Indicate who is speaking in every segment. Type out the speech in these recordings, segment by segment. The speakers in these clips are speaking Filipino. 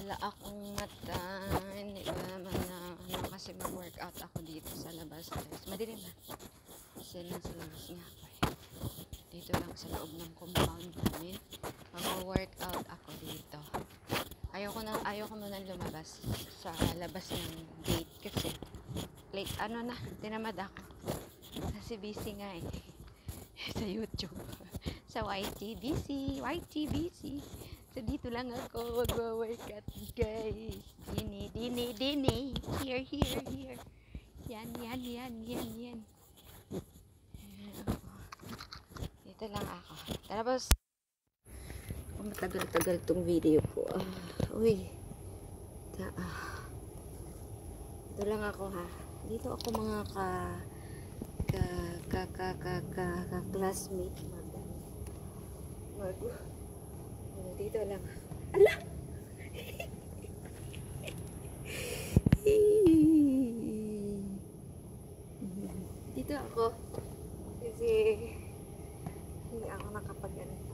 Speaker 1: wala akong mata. Hindi ko naman na kasi mag-workout ako dito sa labas. Madilim na. Kasi nasa labas nga ako. Dito lang sa loob ng compound namin. Mag-workout ako dito. Ayoko munang lumabas sa labas ng gate kasi late tinamad ako. Kasi busy nga sa YouTube. Sa YTBC. So dito lang ako mag-workout guys. Dini. Here. Yan. Dito lang ako. Tapos matagal-tagal tong video ko. Dito lang ako ha. Dito ako mga classmate dito lang. Ala! Dito ako kasi hindi ako nakapag-ano.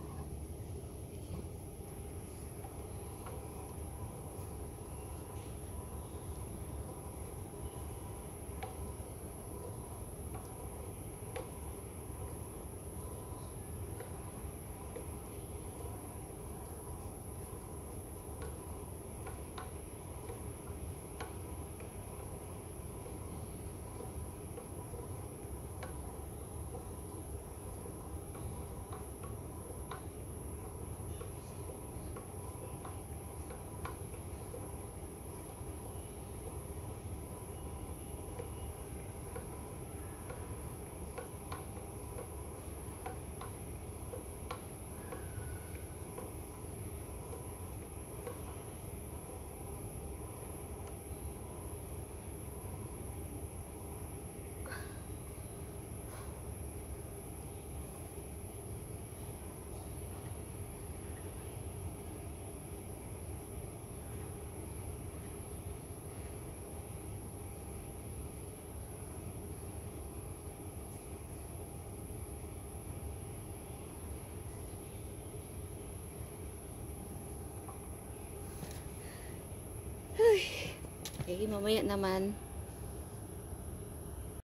Speaker 1: Okay, mamaya naman